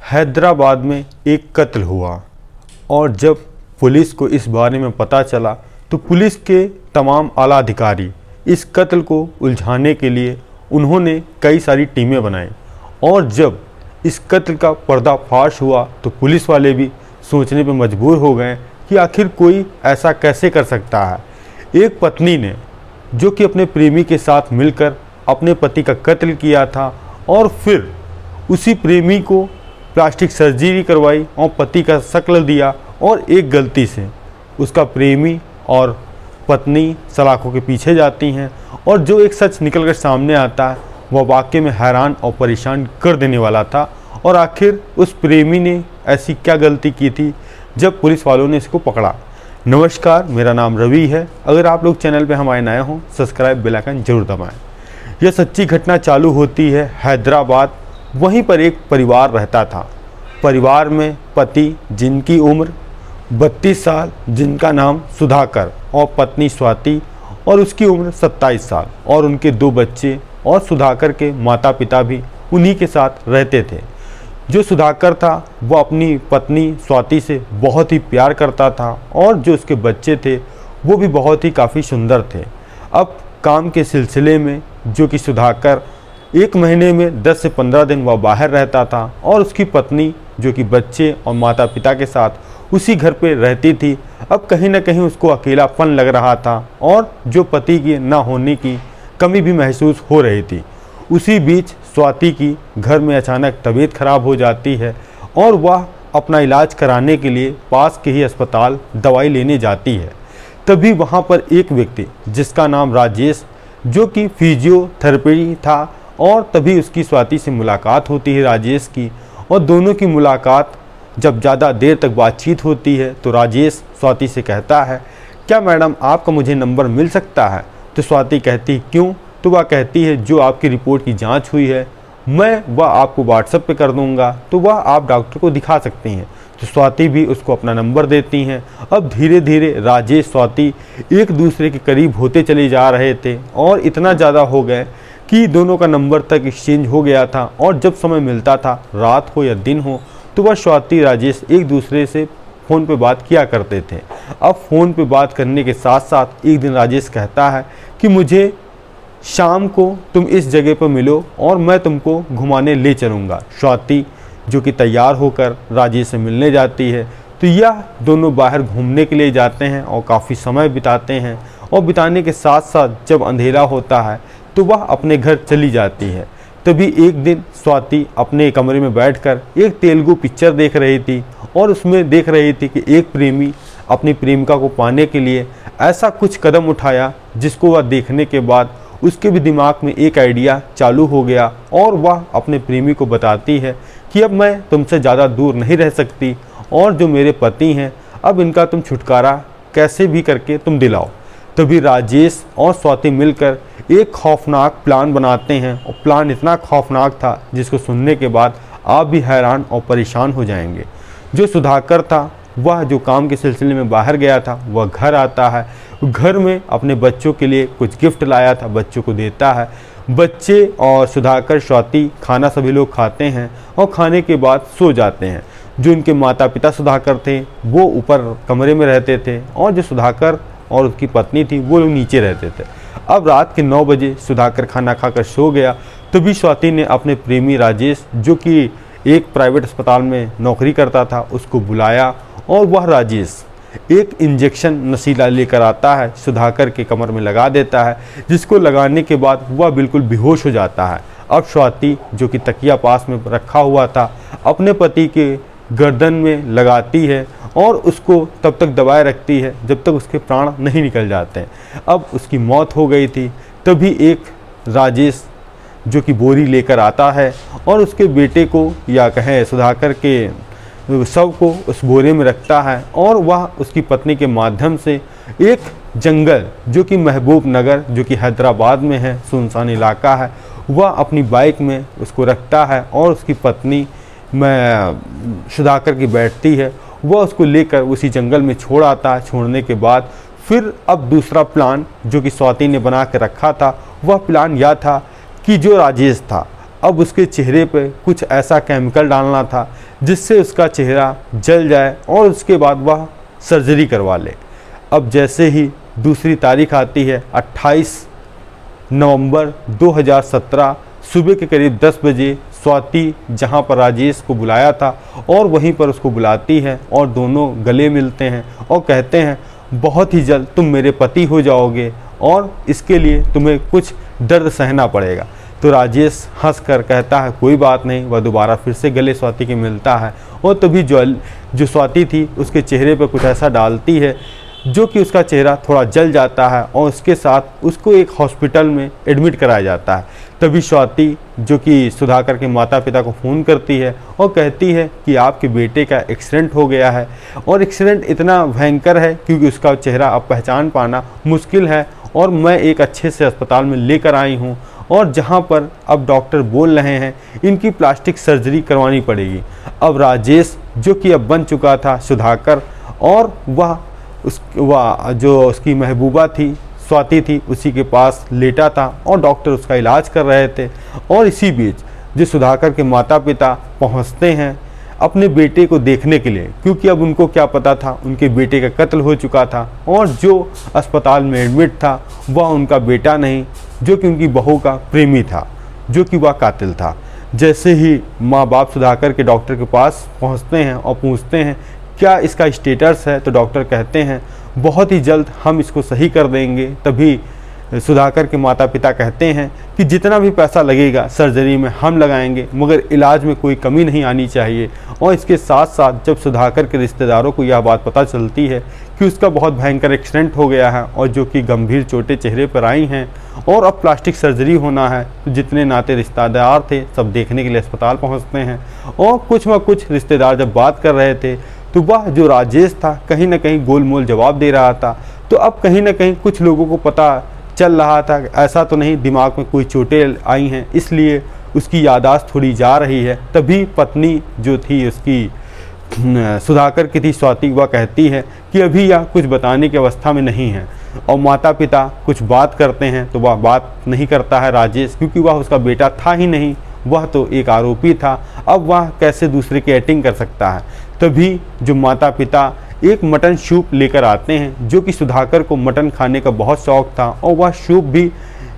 हैदराबाद में एक कत्ल हुआ और जब पुलिस को इस बारे में पता चला तो पुलिस के तमाम आला अधिकारी इस कत्ल को उलझाने के लिए उन्होंने कई सारी टीमें बनाई। और जब इस कत्ल का पर्दाफाश हुआ तो पुलिस वाले भी सोचने पर मजबूर हो गए कि आखिर कोई ऐसा कैसे कर सकता है। एक पत्नी ने जो कि अपने प्रेमी के साथ मिलकर अपने पति का कत्ल किया था और फिर उसी प्रेमी को प्लास्टिक सर्जरी करवाई और पति का शक्ल दिया और एक गलती से उसका प्रेमी और पत्नी सलाखों के पीछे जाती हैं और जो एक सच निकलकर सामने आता है वह वाकई में हैरान और परेशान कर देने वाला था। और आखिर उस प्रेमी ने ऐसी क्या गलती की थी जब पुलिस वालों ने इसको पकड़ा। नमस्कार, मेरा नाम रवि है। अगर आप लोग चैनल पे हमारे नए हों सब्सक्राइब बेल आइकन जरूर दबाएं। यह सच्ची घटना चालू होती है हैदराबाद। वहीं पर एक परिवार रहता था। परिवार में पति जिनकी उम्र 32 साल, जिनका नाम सुधाकर, और पत्नी स्वाति और उसकी उम्र 27 साल, और उनके 2 बच्चे, और सुधाकर के माता पिता भी उन्हीं के साथ रहते थे। जो सुधाकर था वह अपनी पत्नी स्वाति से बहुत ही प्यार करता था और जो उसके बच्चे थे वो भी बहुत ही काफ़ी सुंदर थे। अब काम के सिलसिले में जो कि सुधाकर 1 महीने में 10 से 15 दिन वह बाहर रहता था और उसकी पत्नी जो कि बच्चे और माता पिता के साथ उसी घर पे रहती थी। अब कहीं ना कहीं उसको अकेलापन लग रहा था और जो पति के ना होने की कमी भी महसूस हो रही थी। उसी बीच स्वाति की घर में अचानक तबीयत खराब हो जाती है और वह अपना इलाज कराने के लिए पास के ही अस्पताल दवाई लेने जाती है। तभी वहाँ पर एक व्यक्ति जिसका नाम राजेश, जो कि फिजियोथेरेपी था, और तभी उसकी स्वाति से मुलाकात होती है राजेश की। और दोनों की मुलाकात जब ज़्यादा देर तक बातचीत होती है तो राजेश स्वाति से कहता है, क्या मैडम आपका मुझे नंबर मिल सकता है? तो स्वाति कहती क्यों? तो वह कहती है जो आपकी रिपोर्ट की जांच हुई है मैं वह आपको व्हाट्सएप पे कर दूंगा, तो वह आप डॉक्टर को दिखा सकती हैं। तो स्वाति भी उसको अपना नंबर देती हैं। अब धीरे धीरे राजेश स्वाति एक दूसरे के करीब होते चले जा रहे थे और इतना ज़्यादा हो गए कि दोनों का नंबर तक एक्सचेंज हो गया था। और जब समय मिलता था, रात हो या दिन हो, तो वह स्वाति राजेश एक दूसरे से फ़ोन पे बात किया करते थे। अब फ़ोन पे बात करने के साथ साथ एक दिन राजेश कहता है कि मुझे शाम को तुम इस जगह पर मिलो और मैं तुमको घुमाने ले चलूँगा। स्वाति जो कि तैयार होकर राजेश से मिलने जाती है। तो यह दोनों बाहर घूमने के लिए जाते हैं और काफ़ी समय बिताते हैं। और बिताने के साथ साथ जब अंधेरा होता है तो वह अपने घर चली जाती है। तभी एक दिन स्वाति अपने कमरे में बैठकर एक तेलुगु पिक्चर देख रही थी और उसमें देख रही थी कि एक प्रेमी अपनी प्रेमिका को पाने के लिए ऐसा कुछ कदम उठाया जिसको वह देखने के बाद उसके भी दिमाग में एक आइडिया चालू हो गया और वह अपने प्रेमी को बताती है कि अब मैं तुमसे ज़्यादा दूर नहीं रह सकती और जो मेरे पति हैं अब इनका तुम छुटकारा कैसे भी करके तुम दिलाओ। तभी राजेश और स्वाति मिलकर एक खौफनाक प्लान बनाते हैं और प्लान इतना खौफनाक था जिसको सुनने के बाद आप भी हैरान और परेशान हो जाएंगे। जो सुधाकर था वह जो काम के सिलसिले में बाहर गया था वह घर आता है। घर में अपने बच्चों के लिए कुछ गिफ्ट लाया था, बच्चों को देता है। बच्चे और सुधाकर स्वाति खाना सभी लोग खाते हैं और खाने के बाद सो जाते हैं। जो उनके माता पिता सुधाकर थे वो ऊपर कमरे में रहते थे और जो सुधाकर और उसकी पत्नी थी वो लोग नीचे रहते थे। अब रात के 9 बजे सुधाकर खाना खाकर सो गया। तभी स्वाति ने अपने प्रेमी राजेश जो कि एक प्राइवेट अस्पताल में नौकरी करता था उसको बुलाया और वह राजेश एक इंजेक्शन नशीला लेकर आता है, सुधाकर के कमर में लगा देता है, जिसको लगाने के बाद वह बिल्कुल बेहोश हो जाता है। अब स्वाति जो कि तकिया पास में रखा हुआ था अपने पति के गर्दन में लगाती है और उसको तब तक दबाए रखती है जब तक उसके प्राण नहीं निकल जाते हैं। अब उसकी मौत हो गई थी। तभी एक राजेश जो कि बोरी लेकर आता है और उसके बेटे को या कहें सुधाकर के शव को उस बोरे में रखता है और वह उसकी पत्नी के माध्यम से एक जंगल जो कि महबूब नगर जो कि हैदराबाद में है, सुनसान इलाका है, वह अपनी बाइक में उसको रखता है और उसकी पत्नी में सुधाकर की बैठती है। वह उसको लेकर उसी जंगल में छोड़ आता है। छोड़ने के बाद फिर अब दूसरा प्लान जो कि स्वाति ने बना के रखा था, वह प्लान यह था कि जो राजेश था अब उसके चेहरे पे कुछ ऐसा केमिकल डालना था जिससे उसका चेहरा जल जाए और उसके बाद वह सर्जरी करवा ले। अब जैसे ही दूसरी तारीख आती है 28 नवंबर 2017 सुबह के करीब 10 बजे स्वाति जहां पर राजेश को बुलाया था और वहीं पर उसको बुलाती है और दोनों गले मिलते हैं और कहते हैं बहुत ही जल्द तुम मेरे पति हो जाओगे और इसके लिए तुम्हें कुछ दर्द सहना पड़ेगा। तो राजेश हंसकर कहता है कोई बात नहीं। वह दोबारा फिर से गले स्वाति के मिलता है और तभी जो स्वाति थी उसके चेहरे पर कुछ ऐसा डालती है जो कि उसका चेहरा थोड़ा जल जाता है और उसके साथ उसको एक हॉस्पिटल में एडमिट कराया जाता है। तभी स्वाति जो कि सुधाकर के माता पिता को फ़ोन करती है और कहती है कि आपके बेटे का एक्सीडेंट हो गया है और एक्सीडेंट इतना भयंकर है क्योंकि उसका चेहरा अब पहचान पाना मुश्किल है और मैं एक अच्छे से अस्पताल में लेकर आई हूँ और जहाँ पर अब डॉक्टर बोल रहे हैं इनकी प्लास्टिक सर्जरी करवानी पड़ेगी। अब राजेश जो कि अब बन चुका था सुधाकर और वह जो उसकी महबूबा थी स्वाति थी उसी के पास लेटा था और डॉक्टर उसका इलाज कर रहे थे। और इसी बीच जो सुधाकर के माता पिता पहुंचते हैं अपने बेटे को देखने के लिए, क्योंकि अब उनको क्या पता था उनके बेटे का कत्ल हो चुका था और जो अस्पताल में एडमिट था वह उनका बेटा नहीं जो कि उनकी बहू का प्रेमी था, जो कि वह कातिल था। जैसे ही माँ बाप सुधाकर के डॉक्टर के पास पहुँचते हैं और पूछते हैं क्या इसका स्टेटस है, तो डॉक्टर कहते हैं बहुत ही जल्द हम इसको सही कर देंगे। तभी सुधाकर के माता पिता कहते हैं कि जितना भी पैसा लगेगा सर्जरी में हम लगाएंगे मगर इलाज में कोई कमी नहीं आनी चाहिए। और इसके साथ साथ जब सुधाकर के रिश्तेदारों को यह बात पता चलती है कि उसका बहुत भयंकर एक्सीडेंट हो गया है और जो कि गंभीर चोटें चेहरे पर आई हैं और अब प्लास्टिक सर्जरी होना है, तो जितने नाते रिश्तेदार थे सब देखने के लिए अस्पताल पहुँचते हैं। और कुछ रिश्तेदार जब बात कर रहे थे तो वह जो राजेश था कहीं ना कहीं गोलमोल जवाब दे रहा था। तो अब कहीं ना कहीं कुछ लोगों को पता चल रहा था ऐसा तो नहीं दिमाग में कोई चोटें आई हैं इसलिए उसकी याददाश्त थोड़ी जा रही है। तभी पत्नी जो थी उसकी सुधाकर की थी स्वाति, वह कहती है कि अभी यह कुछ बताने की अवस्था में नहीं है। और माता पिता कुछ बात करते हैं तो वह बात नहीं करता है राजेश, क्योंकि वह उसका बेटा था ही नहीं, वह तो एक आरोपी था। अब वह कैसे दूसरे की एक्टिंग कर सकता है। तभी जो माता पिता एक मटन सूप लेकर आते हैं, जो कि सुधाकर को मटन खाने का बहुत शौक था और वह सूप भी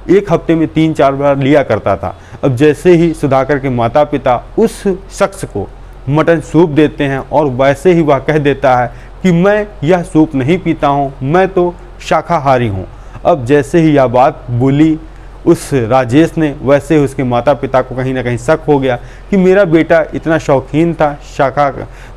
एक हफ्ते में 3-4 बार लिया करता था। अब जैसे ही सुधाकर के माता पिता उस शख्स को मटन सूप देते हैं और वैसे ही वह कह देता है कि मैं यह सूप नहीं पीता हूँ, मैं तो शाकाहारी हूँ। अब जैसे ही यह बात बोली उस राजेश ने, वैसे उसके माता पिता को कहीं ना कहीं शक हो गया कि मेरा बेटा इतना शौकीन था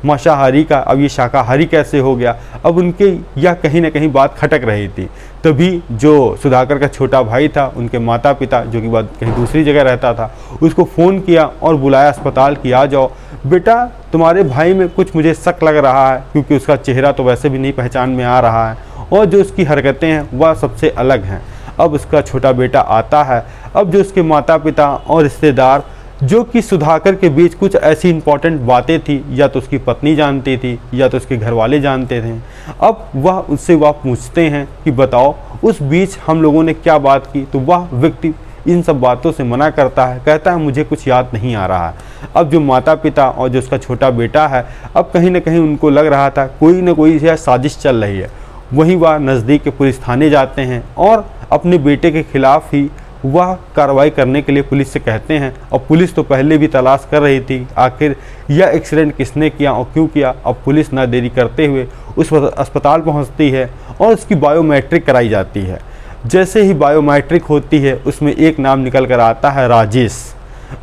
मांसाहारी का, अब ये शाकाहारी कैसे हो गया। अब उनके यह कहीं ना कहीं बात खटक रही थी। तभी जो सुधाकर का छोटा भाई था, उनके माता पिता जो कि बात कहीं दूसरी जगह रहता था, उसको फ़ोन किया और बुलाया अस्पताल कि आ जाओ बेटा, तुम्हारे भाई में कुछ मुझे शक लग रहा है, क्योंकि उसका चेहरा तो वैसे भी नहीं पहचान में आ रहा है और जो उसकी हरकतें हैं वह सबसे अलग हैं। अब उसका छोटा बेटा आता है। अब जो उसके माता पिता और रिश्तेदार जो कि सुधाकर के बीच कुछ ऐसी इंपॉर्टेंट बातें थी, या तो उसकी पत्नी जानती थी या तो उसके घर वाले जानते थे। अब वह पूछते हैं कि बताओ उस बीच हम लोगों ने क्या बात की, तो वह व्यक्ति इन सब बातों से मना करता है, कहता है मुझे कुछ याद नहीं आ रहा है। अब जो माता पिता और जो उसका छोटा बेटा है, अब कहीं ना कहीं उनको लग रहा था कोई ना कोई साजिश चल रही है। वहीं वह नज़दीक के पुलिस थाने जाते हैं और अपने बेटे के खिलाफ ही वह कार्रवाई करने के लिए पुलिस से कहते हैं। और पुलिस तो पहले भी तलाश कर रही थी आखिर यह एक्सीडेंट किसने किया और क्यों किया। अब पुलिस ना देरी करते हुए उस अस्पताल पहुंचती है और उसकी बायोमेट्रिक कराई जाती है। जैसे ही बायोमेट्रिक होती है उसमें एक नाम निकल कर आता है राजेश।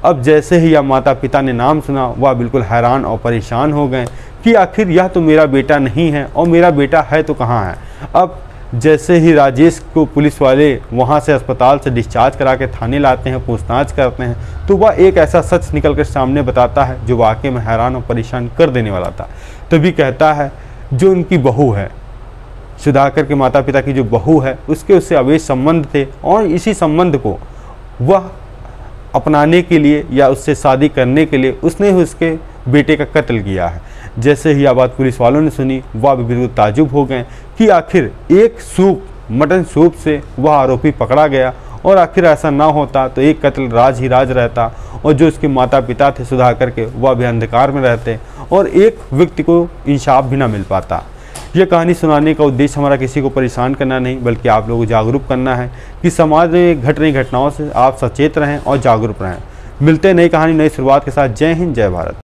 अब जैसे ही यह माता पिता ने नाम सुना, वह बिल्कुल हैरान और परेशान हो गए कि आखिर यह तो मेरा बेटा नहीं है और मेरा बेटा है तो कहाँ है। अब जैसे ही राजेश को पुलिस वाले वहाँ से अस्पताल से डिस्चार्ज करा के थाने लाते हैं, पूछताछ करते हैं, तो वह एक ऐसा सच निकल कर सामने बताता है जो वाकई में हैरान और परेशान कर देने वाला था। तभी कहता है जो उनकी बहू है, सुधाकर के माता पिता की जो बहू है, उससे अवैध संबंध थे और इसी संबंध को वह अपनाने के लिए या उससे शादी करने के लिए उसने उसके बेटे का कत्ल किया है। जैसे ही यह बात पुलिस वालों ने सुनी, वह भी बिल्कुल ताजुब हो गए कि आखिर एक सूप मटन सूप से वह आरोपी पकड़ा गया और आखिर ऐसा ना होता तो एक कत्ल राज ही राज रहता और जो उसके माता पिता थे सुधाकर के वह भी अंधकार में रहते और एक व्यक्ति को इंसाफ भी ना मिल पाता। यह कहानी सुनाने का उद्देश्य हमारा किसी को परेशान करना नहीं बल्कि आप लोगों को जागरूक करना है कि समाज में घट रही घटनाओं से आप सचेत रहें और जागरूक रहें। मिलते हैं नई कहानी नई शुरुआत के साथ। जय हिंद जय भारत।